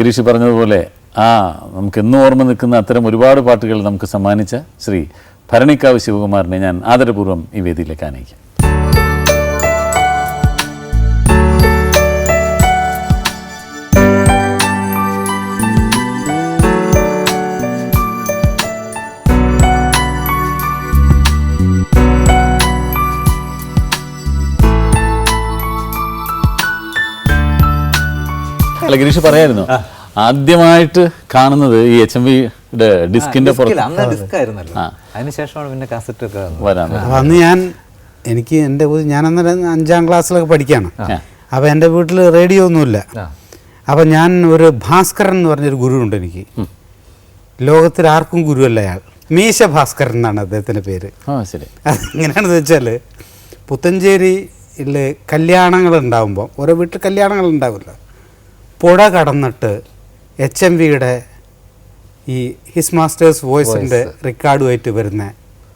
ഗിരീഷ് പറഞ്ഞതുപോലെ നമുക്ക് എന്നും ഓർമ്മ നിൽക്കുന്ന അത്തരം ഒരുപാട് പാട്ടുകൾ നമുക്ക് സമ്മാനിച്ച ശ്രീ ഭരണിക്കാവ് ശിവകുമാറിനെ ഞാൻ ആദരപൂർവ്വം ഈ വേദിയിലേക്ക് ആനയിക്കാം. അല്ല, ഗിരീഷ് പറയായിരുന്നു ആദ്യമായിട്ട് കാണുന്നത് ഈ HMV ഡിസ്കിന്റെ അതിനുശേഷമാണ് പിന്നെ കാസറ്റ് ഒക്കെ വരാൻ. അന്ന് ഞാനന്നേരം 5ാം ക്ലാസ്സിലൊക്കെ പഠിക്കുകയാണ്. അപ്പോൾ എൻ്റെ വീട്ടിൽ റേഡിയോ ഒന്നുമില്ല. അപ്പം ഞാൻ ഒരു ഭാസ്കരൻ എന്ന് പറഞ്ഞൊരു ഗുരുവുണ്ട് എനിക്ക്. ലോകത്തിൽ ആർക്കും ഗുരുവല്ല അയാൾ. മീശ ഭാസ്കരൻ എന്നാണ് അദ്ദേഹത്തിൻ്റെ പേര്. ശരി. അതെങ്ങനെയാണെന്ന് വെച്ചാൽ പുത്തഞ്ചേരിയിൽ കല്യാണങ്ങൾ ഉണ്ടാകുമ്പോൾ ഓരോ വീട്ടിൽ കല്യാണങ്ങൾ ഉണ്ടാവില്ല. പുഴ കടന്നിട്ട് HMVയുടെ ഈ ഹിസ് മാസ്റ്റേഴ്സ് വോയിസിൻ്റെ റെക്കോർഡുമായിട്ട് വരുന്ന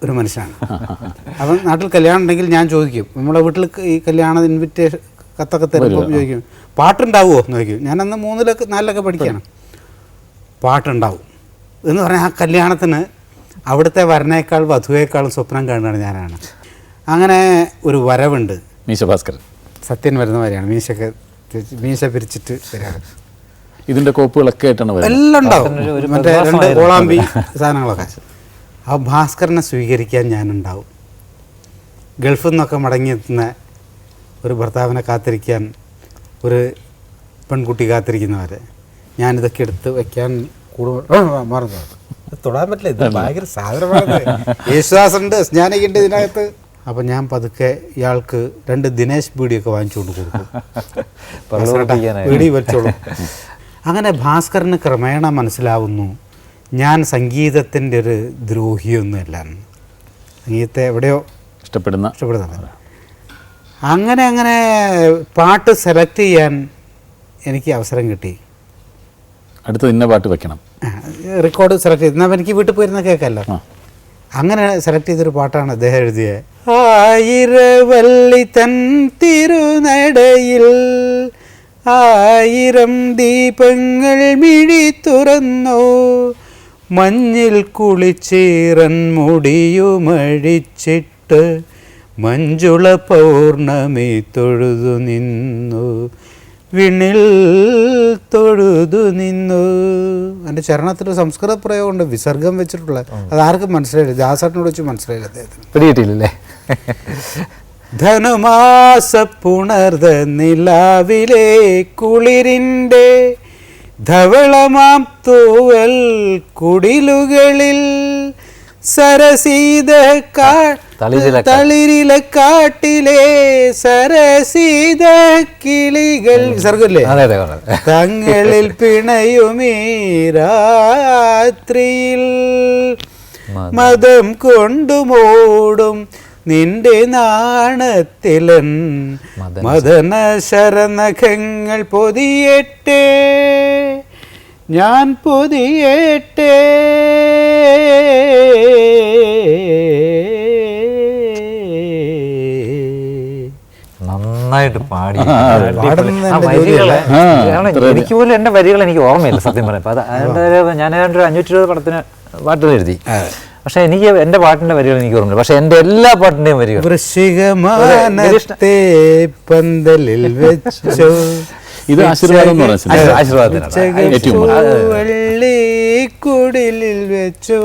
ഒരു മനുഷ്യനാണ്. അപ്പം നാട്ടിൽ കല്യാണം ഉണ്ടെങ്കിൽ ഞാൻ ചോദിക്കും, നമ്മളെ വീട്ടിൽ ഈ കല്യാണ ഇൻവിറ്റേഷൻ കത്തൊക്കെ തരുമ്പോൾ ചോദിക്കും പാട്ടുണ്ടാവുമോ എന്ന് ചോദിക്കും. ഞാനന്ന് 3 4 പഠിക്കുകയാണ്. പാട്ടുണ്ടാവും എന്ന് പറഞ്ഞാൽ ആ കല്യാണത്തിന് അവിടുത്തെ വരനേക്കാൾ വധുവേക്കാളും സ്വപ്നം കാണുകയാണ് ഞാനാണ്. അങ്ങനെ ഒരു വരവുണ്ട്. മീശ ഭാസ്കരൻ സത്യൻ വരുന്ന വരെയാണ്. മീശ പിരിച്ചിട്ട് വരാറ്. ഇതിന്റെ കോപ്പുകളൊക്കെ ആയിട്ടാണ് എല്ലാം ഉണ്ടാവും. മറ്റേ 2 കോളാമ്പി സാധനങ്ങളൊക്കെ. ആ ഭാസ്കരനെ സ്വീകരിക്കാൻ ഞാനുണ്ടാവും. ഗൾഫിൽ നിന്നൊക്കെ മടങ്ങിയെത്തുന്ന ഒരു ഭർത്താവിനെ കാത്തിരിക്കാൻ ഒരു പെൺകുട്ടി കാത്തിരിക്കുന്നവരെ ഞാനിതൊക്കെ എടുത്ത് വയ്ക്കാൻ മറന്നു. തൊടാൻ പറ്റില്ല, ഇത് ഭയങ്കര സാധനമാണ്. യേശുദാസുണ്ട്, സ്നാനിക്കുണ്ട് ഇതിനകത്ത്. അപ്പം ഞാൻ പതുക്കെ ഇയാൾക്ക് 2 ദിനേശ് ബീഡിയൊക്കെ വാങ്ങിച്ചുകൊണ്ട് കൊടുക്കും. ബീഡി വെച്ചോളൂ. അങ്ങനെ ഭാസ്കരന് ക്രമേണ മനസ്സിലാവുന്നു ഞാൻ സംഗീതത്തിൻ്റെ ഒരു ദ്രോഹിയൊന്നുമല്ല. സംഗീതത്തെ എവിടെയോ ഇഷ്ടപ്പെടുന്നുണ്ട്. അങ്ങനെ പാട്ട് സെലക്ട് ചെയ്യാൻ എനിക്ക് അവസരം കിട്ടി. അടുത്ത ഇന്ന പാട്ട് വെക്കണം, റെക്കോർഡ് സെലക്ട് ചെയ്ത് എന്നാൽ എനിക്ക് വീട്ടിൽ പോയിരുന്ന കേൾക്കല്ലോ. അങ്ങനെ സെലക്ട് ചെയ്തൊരു പാട്ടാണ് അദ്ദേഹം എഴുതിയ ആയിരവല്ലി തൻ തിരുനടയിൽ 1000 ദീപങ്ങൾ മിഴി തുറന്നോ, മഞ്ഞിൽ കുളിച്ചീറൻ മുടിയുമഴിച്ചിട്ട് മഞ്ജുള പൗർണമി തൊഴുതു നിന്നു, വിണ്ണിൽ തൊഴുതു നിന്നു. എൻ്റെ ചരണത്തിൽ സംസ്കൃത പ്രയോഗമുണ്ട്, വിസർഗം വെച്ചിട്ടുള്ള. അതാർക്കും മനസ്സിലായില്ല. ദാസേട്ടനോട് വെച്ച് മനസ്സിലായില്ല അദ്ദേഹത്തിന്. പിടികിട്ടില്ലേ? ധനുമാസ പുണർത നിലാവിലെ കുളിരിൻ്റെ ധവളമാം തൂവൽ കുടിലുകളിൽ സരസീത തളിരില കാട്ടിലെ സരസീത കിളികൾ വിസർഗല്ലേ തങ്ങളിൽ പിണയുമീ രാത്രിയിൽ മതം കൊണ്ടുമോടും നിന്റെ നാണത്തിലൻ മദന ശരനഖങ്ങൾ പൊതിയട്ടെ, ഞാൻ പൊതിയട്ടെ. നന്നായിട്ട് പാടി. എനിക്ക് പോലും എൻ്റെ വരികൾ എനിക്ക് ഓർമ്മയില്ല സത്യം പറയാം. അപ്പം ഞാൻ ഒരു 520 പടത്തിന് പാട്ടുകൾ എഴുതി. പക്ഷെ എനിക്ക് എൻ്റെ പാട്ടിൻ്റെ വരികൾ എനിക്ക് ഓർമ്മയില്ല. പക്ഷെ എൻ്റെ എല്ലാ പാട്ടിൻ്റെയും വരികൾ ഇത് ആശീർവാദം വെച്ചോ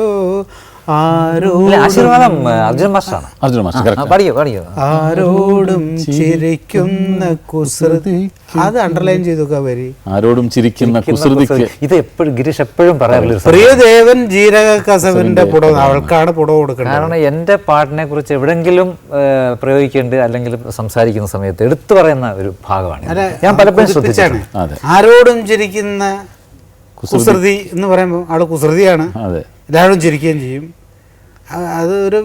ആശീർവാദം അർജുൻ മാസ്റ്ററാണ്. പാടിയോ ആരോടും ചിരിക്കുന്ന കുസൃതി. അത് അണ്ടർലൈൻ ചെയ്തൊക്കെ വരി. ആരോടും ചിരിക്കുന്ന കുസൃതിക്ക്. ഇത് എപ്പോഴും ഗിരീഷ് എപ്പോഴും പറയാറില്ല. പ്രിയദേവൻ ജീരക കസവിന്റെ പുട, അവൾക്കാണ് പുട കൊടുക്കുന്നത്. കാരണം എൻ്റെ പാട്ടിനെ കുറിച്ച് എവിടെങ്കിലും പ്രയോഗിക്കേണ്ട അല്ലെങ്കിൽ സംസാരിക്കുന്ന സമയത്ത് എടുത്തു പറയുന്ന ഒരു ഭാഗമാണ്. ഞാൻ പലപ്പോഴും ശ്രദ്ധിച്ചാണ്. ആരോടും ചിരിക്കുന്ന കുസൃതി എന്ന് പറയുമ്പോൾ ആള് കുസൃതിയാണ്. എല്ലാവരും ചിരിക്കുകയും ചെയ്യും. അത് ഒരു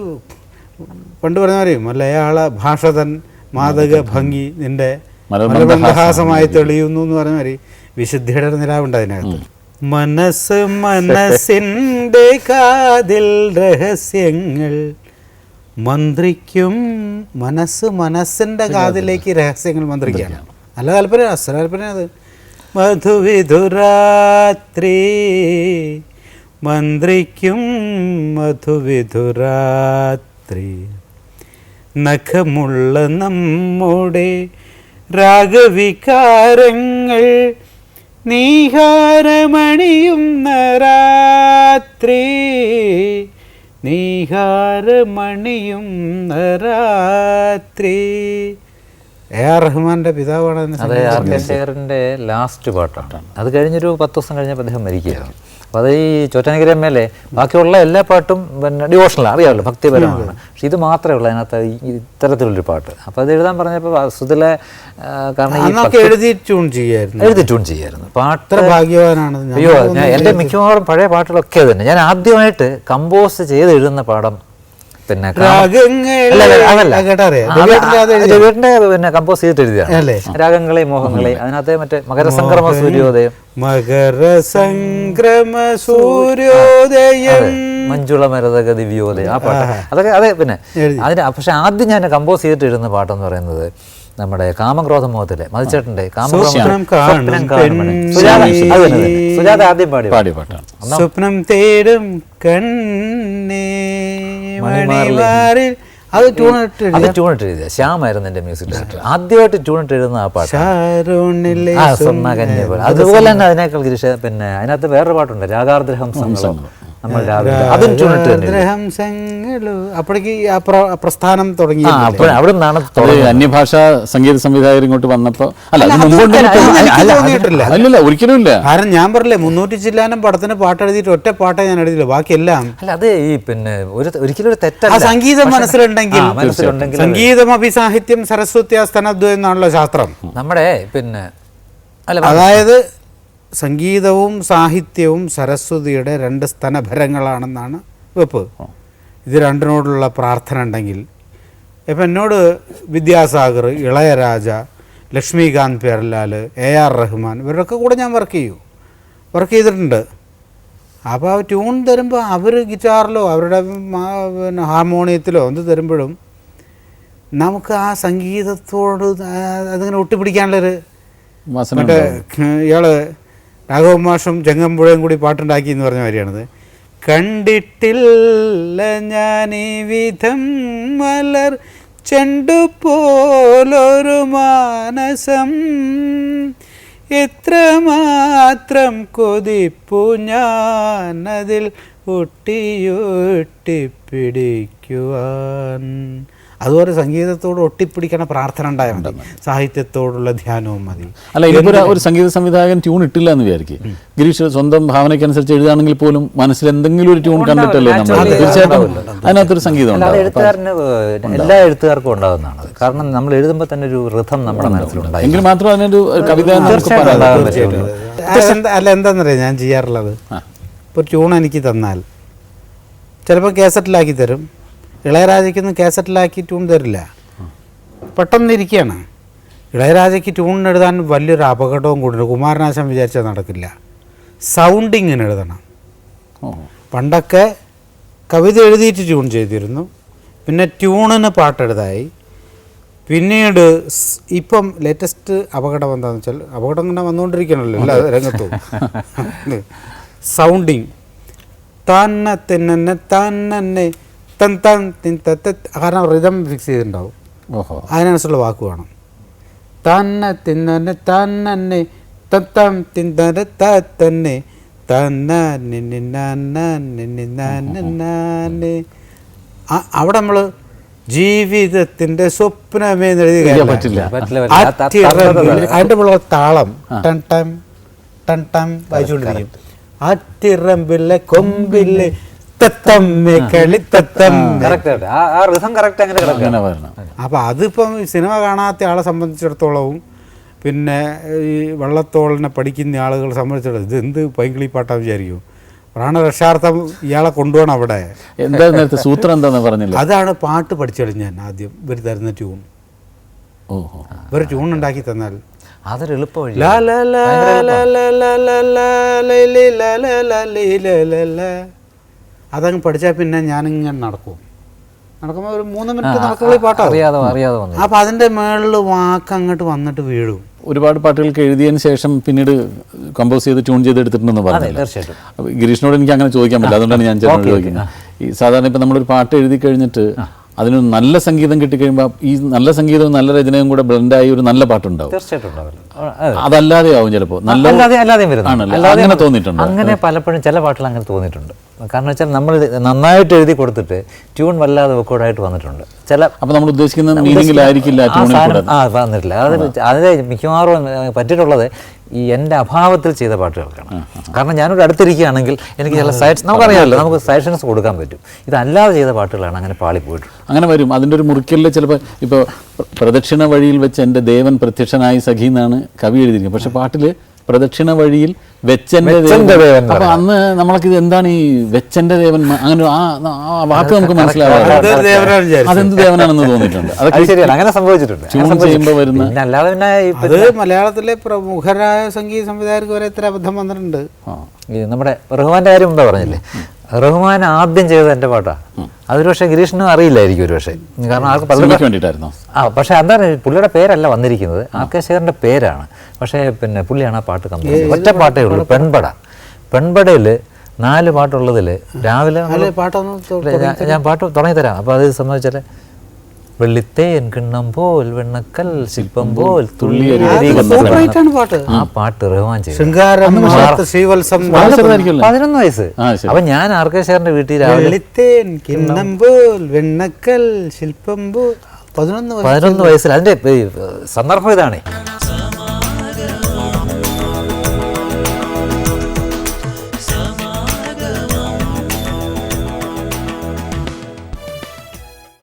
പണ്ട് പറഞ്ഞ പറയും, മലയാള ഭാഷ തൻ മാതക ഭംഗി നിന്റെ മലബന്ധഹാസമായി തെളിയുന്നു എന്ന് പറഞ്ഞ മാതിരി വിശുദ്ധിയുടെ നിലാവുണ്ട് അതിനകത്ത്. മനസ്സ് മനസ്സിൻ്റെ കാതിൽ രഹസ്യങ്ങൾ മന്ത്രിക്കും. മനസ്സ് മനസ്സിൻ്റെ കാതിലേക്ക് രഹസ്യങ്ങൾ മന്ത്രിക്കുകയാണ്. നല്ല കൽപ്പന, അസ്ത്ര കൽപ്പന. അത് മധുവിധുരാത്രി മന്ത്രിക്കും മധുവിധുരാത്രി നഖമുള്ള നമ്മുടെ രാഗവികാരങ്ങൾ നീഹാരമണിയുന്ന രാത്രി നീഹാരമണിയുന്ന രാത്രി. A.R. റഹ്മാന്റെ പിതാവാണ് അതിന് അതെ, ആർ കെ ശേഖറിൻ്റെ ലാസ്റ്റ് പാട്ടാണ്. അത് കഴിഞ്ഞൊരു 10 ദിവസം കഴിഞ്ഞപ്പോൾ അദ്ദേഹം മരിക്കുകയാണ്. അപ്പോൾ അത് ഈ ചോറ്റാനിക്കര എം.എൽ.എ ബാക്കിയുള്ള എല്ലാ പാട്ടും പിന്നെ ഡിവോഷണൽ അറിയാമല്ലോ, ഭക്തിപരമാണ്. പക്ഷെ ഇത് മാത്രമേ ഉള്ളൂ അതിനകത്ത് ഇത്തരത്തിലുള്ളൊരു പാട്ട്. അപ്പോൾ അത് എഴുതാൻ പറഞ്ഞപ്പോൾ സുധിലെ കാരണം എഴുതി ട്യൂൺ ചെയ്യായിരുന്നു പാട്ട്. ഭാഗ്യവാനാണ്. അയ്യോ, ഞാൻ എൻ്റെ മിക്കവാറും പഴയ പാട്ടുകളൊക്കെ തന്നെ ഞാൻ ആദ്യമായിട്ട് കമ്പോസ് ചെയ്ത് എഴുതുന്ന പാഠം പിന്നെ പിന്നെ കമ്പോസ് ചെയ്തിട്ട് എഴുതിയാണ് രാഗങ്ങളെ മോഹങ്ങളെ. അതിനകത്ത് മറ്റേ മകരസംക്രമ സൂര്യോദയം, മഞ്ജുള മരതക ദിവ്യോദയം, ആ പാട്ട് അതൊക്കെ അതെ. പിന്നെ അതിന് പക്ഷെ ആദ്യം ഞാൻ കമ്പോസ് ചെയ്തിട്ട് എഴുതുന്ന പാട്ടെന്ന് പറയുന്നത് നമ്മുടെ കാമക്രോധമോഹത്തിലെ മതിച്ചേട്ടൻ്റെ സുജാത ആദ്യം പാടിയ പാട്ടാണ്. സ്വപ്നം തേടും കണ്ണേ അത് ട്യൂണിട്ട് എഴുതിയ ശ്യാമായിരുന്നു എൻ്റെ മ്യൂസിക് ഡയറക്ടർ. ആദ്യമായിട്ട് ട്യൂണിട്ട് എഴുതുന്ന ആ പാട്ട് അതുപോലെ തന്നെ അതിനേക്കാൾ പിന്നെ അതിനകത്ത് വേറൊരു പാട്ടുണ്ട്, രാഗാർദ്ര ഹംസങ്ങളോ നമ്മൾ അതും ട്യൂണിട്ട് അപ്പോഴേക്ക് പ്രസ്ഥാനം തുടങ്ങി. അവിടെ നിന്നാണ് അന്യഭാഷാ സംഗീത സംവിധായകർ ഇങ്ങോട്ട് വന്നപ്പോ അല്ലല്ല ഒരിക്കലും ഇല്ല. കാരണം ഞാൻ പറഞ്ഞില്ലേ 300 ചില്ലാനം പടത്തിന് പാട്ട് എഴുതിയിട്ട് ഒറ്റ പാട്ടേ ഞാൻ എഴുതിയില്ല, ബാക്കിയെല്ലാം. അല്ല അത് ഈ പിന്നെ ഒരിക്കലും ഒരു തെറ്റല്ല. സംഗീതം മനസ്സിലുണ്ടെങ്കിൽ സംഗീതം അഭിസാഹിത്യം സരസ്വത്യ സ്തനദ്വയം എന്നാണല്ലോ ശാസ്ത്രം നമ്മുടെ. പിന്നെ അതായത് സംഗീതവും സാഹിത്യവും സരസ്വതിയുടെ 2 സ്തനഭരങ്ങളാണെന്നാണ് വെപ്പ്. ഇത് രണ്ടിനോടുള്ള പ്രാർത്ഥന ഉണ്ടെങ്കിൽ ഇപ്പം എന്നോട് വിദ്യാസാഗർ, ഇളയരാജ, ലക്ഷ്മികാന്ത് പേരലാൽ, A.R. റഹ്മാൻ ഇവരൊക്കെ കൂടെ ഞാൻ വർക്ക് ചെയ്തിട്ടുണ്ട്. അപ്പോൾ ആ ട്യൂൺ തരുമ്പോൾ അവർ ഗിറ്റാറിലോ അവരുടെ പിന്നെ ഹാർമോണിയത്തിലോ എന്ത് തരുമ്പോഴും നമുക്ക് ആ സംഗീതത്തോട് അതിങ്ങനെ ഒട്ടിപ്പിടിക്കാനുള്ളൊരു മറ്റേ ഇയാൾ രാഘവ മാഷും ചെങ്ങമ്പുഴയും കൂടി പാട്ടുണ്ടാക്കി എന്ന് പറഞ്ഞ മാതിരിയാണത്. കണ്ടിട്ടില്ല ഞാൻ ഈ വിധം മലർ ചെണ്ടുപോലൊരു മാനസം, എത്രമാത്രം കൊതിപ്പു ഞാനതിൽ ഒട്ടിയൊട്ടിപ്പിടിക്കുവാൻ. അതുപോലെ സംഗീതത്തോട് ഒട്ടിപ്പിടിക്കണ പ്രാർത്ഥന ഉണ്ടായാൽ മതി, സാഹിത്യത്തോടുള്ള ധ്യാനവും മതി. അല്ല ഇതിപ്പോൾ ഒരു സംഗീത സംവിധായകൻ ട്യൂൺ ഇട്ടില്ല എന്ന് വിചാരിക്കും, ഗിരീഷ് സ്വന്തം ഭാവനയ്ക്കനുസരിച്ച് എഴുതാണെങ്കിൽ പോലും മനസ്സിൽ എന്തെങ്കിലും ഒരു ട്യൂൺ കണ്ടിട്ടല്ലേ നമ്മൾ തീർച്ചയായിട്ടും അതിനകത്തൊരു സംഗീതം ഉണ്ടാവും. എല്ലാ എഴുത്തുകാർക്കും ഉണ്ടാകുന്നതാണ്. കാരണം നമ്മൾ എഴുതുമ്പോൾ തന്നെ ഒരു റിഥം നമ്മുടെ മനസ്സിലുണ്ടായി എങ്കിൽ മാത്രം അതിനൊരു കവിത. അല്ല എന്താണെന്നറിയാം ഞാൻ ചെയ്യാറുള്ളത്, ഇപ്പോൾ ട്യൂൺ എനിക്ക് തന്നാൽ ചിലപ്പോൾ കാസറ്റിലാക്കി തരും. ഇളയരാജയ്ക്കൊന്നും കാസറ്റിലാക്കി ട്യൂൺ തരില്ല, പെട്ടെന്നിരിക്കുകയാണ്. ഇളയരാജയ്ക്ക് ട്യൂൺ എഴുതാൻ വലിയൊരു അപകടവും കൂടിയുണ്ട്. കുമാരനാശാൻ വിചാരിച്ചാൽ നടക്കില്ല, സൗണ്ടിങ്ങിന് എഴുതണം. പണ്ടൊക്കെ കവിത എഴുതിയിട്ട് ട്യൂൺ ചെയ്തിരുന്നു, പിന്നെ ട്യൂണിന് പാട്ടെഴുതായി. പിന്നീട് ഇപ്പം ലേറ്റസ്റ്റ് അപകടം എന്താണെന്ന് വെച്ചാൽ, അപകടം ഇങ്ങനെ വന്നുകൊണ്ടിരിക്കണമല്ലോ എല്ലാ രംഗത്തും. സൗണ്ടിങ് തന്നെ കാരണം റിതം ഫിക്സ് ചെയ്തിട്ടുണ്ടാവും, അതിനനുസരിച്ചുള്ള വാക്ക് വേണം. തന്നെ അവിടെ നമ്മൾ ജീവിതത്തിന്റെ സ്വപ്നമേ പറ്റില്ല. അതിൻ്റെ താളം ടൺ ടം ടൺ ടം വായിച്ചുകൊണ്ടിരിക്കും. ആറ്റിറമ്പിലെ കൊമ്പിലെ അപ്പൊ അതിപ്പം സിനിമ കാണാത്ത ആളെ സംബന്ധിച്ചിടത്തോളവും പിന്നെ ഈ വള്ളത്തോളിനെ പഠിക്കുന്ന ആളുകളെ സംബന്ധിച്ചിടത്തോളം ഇത് എന്ത് പൈങ്കിളി പാട്ടാ വിചാരിക്കും. പ്രാണരക്ഷാർത്ഥം ഇയാളെ കൊണ്ടുപോകണം അവിടെ. എന്താ സൂത്രം എന്താന്ന് പറഞ്ഞില്ല. അതാണ് പാട്ട് പഠിച്ചത്. ഞാൻ ആദ്യം ഇവർ തരുന്ന ട്യൂൺ, ഇവർ ട്യൂൺ ഉണ്ടാക്കി തന്നാൽ അതൊരു എളുപ്പ അതങ്ങ് പഠിച്ചാൽ പിന്നെ ഞാനിങ്ങനെ നടക്കുമ്പോൾ ഒരു 3 മിനിറ്റ് നടക്കുമ്പോൾ ഈ പാട്ടാ അറിയാതെ. അപ്പം അതിൻ്റെ മേളിൽ വാക്ക് അങ്ങോട്ട് വന്നിട്ട് വീഴും. ഒരുപാട് പാട്ടുകൾക്ക് എഴുതിയതിന് ശേഷം പിന്നീട് കമ്പോസ് ചെയ്ത് ട്യൂൺ ചെയ്ത് എടുത്തിട്ടുണ്ടെന്ന് പറഞ്ഞില്ല. തീർച്ചയായിട്ടും. അപ്പോൾ ഗിരീഷിനോട് എനിക്ക് അങ്ങനെ ചോദിക്കാൻ പറ്റില്ല, അതുകൊണ്ടാണ് ഞാൻ ചേട്ടനോട് ചോദിക്കുന്നത്. ഈ സാധാരണ ഇപ്പം നമ്മളൊരു പാട്ട് എഴുതി കഴിഞ്ഞിട്ട് അതിന് നല്ല സംഗീതം കിട്ടിക്കഴിയുമ്പോൾ ഈ നല്ല സംഗീതവും നല്ല രചനയും കൂടെ ബ്ലെൻഡായി ഒരു നല്ല പാട്ടുണ്ടാവും. തീർച്ചയായിട്ടും ഉണ്ടാവില്ല. അതല്ലാതെ ആവും ചിലപ്പോൾ നല്ല അല്ലാതെയും വരുന്നു. അങ്ങനെ തോന്നിയിട്ടുണ്ട്. അങ്ങനെ പലപ്പോഴും ചില പാട്ടുകൾ അങ്ങനെ തോന്നിയിട്ടുണ്ട്. കാരണം വെച്ചാൽ നമ്മൾ നന്നായിട്ട് എഴുതി കൊടുത്തിട്ട് ട്യൂൺ വല്ലാതെ വെക്കോടായിട്ട് വന്നിട്ടുണ്ട്. ചില അപ്പോൾ നമ്മൾ ഉദ്ദേശിക്കുന്ന മീനിങ്ങിലായിരിക്കില്ല ട്യൂണിൽ കൂടെ വന്നിട്ടില്ല. അത് മിക്കവാറും പറ്റിയിട്ടുള്ളത് ഈ എൻ്റെ അഭാവത്തിൽ ചെയ്ത പാട്ടുകൾക്കാണ്. കാരണം ഞാനൊരു അടുത്തിരിക്കുകയാണെങ്കിൽ എനിക്ക് ചില സൈഡ്സ് നമുക്കറിയാമല്ലോ, നമുക്ക് സജഷൻസ് കൊടുക്കാൻ പറ്റും. ഇതല്ലാതെ ചെയ്ത പാട്ടുകളാണ് അങ്ങനെ പാളിപ്പോയിട്ട്. അങ്ങനെ വരും. അതിൻ്റെ ഒരു മുറിക്കലിൽ ചിലപ്പോൾ ഇപ്പോൾ പ്രദക്ഷിണ വഴിയിൽ വെച്ച് എൻ്റെ ദേവൻ പ്രത്യക്ഷനായി സഖി എന്നാണ് കവി എഴുതിയിരിക്കുന്നത്. പക്ഷെ പാട്ടിൽ പ്രദക്ഷിണ വഴിയിൽ വെച്ചെൻ്റെ ദേവൻ. അപ്പൊ അന്ന് നമ്മളൊക്കെ ഇത് എന്താണ് ഈ വെച്ചെൻ്റെ ദേവൻ, അങ്ങനെ ആ വാക്ക് നമുക്ക് മനസ്സിലാവാതെ അതെന്ത് ദേവനാണെന്ന് തോന്നിയിട്ടുണ്ട്. അതൊക്കെ ശരിയാണ്, അങ്ങനെ സംഭവിച്ചിട്ടുണ്ട്. ട്യൂൺ ചെയ്യുമ്പോൾ വരുന്ന അല്ലാതെ പിന്നെ അത് മലയാളത്തിലെ പ്രമുഖരായ സംഗീത സംവിധായകർക്ക് വരെ ഇത്ര അബദ്ധം വന്നിട്ടുണ്ട്. ഈ നമ്മുടെ റഹ്മാൻ്റെ കാര്യം മുമ്പേ പറഞ്ഞില്ലേ, റഹ്മാൻ ആദ്യം ചെയ്തത് എൻ്റെ പാട്ടാണ്. അതൊരു പക്ഷേ ഗിരീഷിനും അറിയില്ലായിരിക്കും ഒരു പക്ഷേ, കാരണം ആൾക്ക് പലർക്ക് വേണ്ടിയിട്ടായിരുന്നു. പക്ഷേ എന്താണ് പുള്ളിയുടെ പേരല്ല വന്നിരിക്കുന്നത്, ആർ.കെ. ശേഖറിൻ്റെ പേരാണ്. പക്ഷേ പിന്നെ പുള്ളിയാണ് ആ പാട്ട് കമ്പോസ് ചെയ്തത്. ഒറ്റ പാട്ടേ ഉള്ളൂ, പെൺപട. പെൺപടയിൽ 4 പാട്ടുള്ളതിൽ രാവിലെ ഞാൻ പാട്ട് തുടങ്ങിത്തരാം. അപ്പോൾ അത് സംബന്ധിച്ചാൽ വെള്ളിത്തേൻ കിണ്ണം പോൽ വെണ്ണക്കൽ ശില്പം പോൽ തുള്ളി ആ പാട്ട് റഹ്മാൻ ചെയ്തു. 11 വയസ്സ്. അപ്പൊ ഞാൻ ആർ.കെ. ശേഖറിന്റെ വീട്ടിൽ രാവിലെ 11 വയസ്സിൽ. അതിന്റെ സന്ദർഭം ഇതാണ്.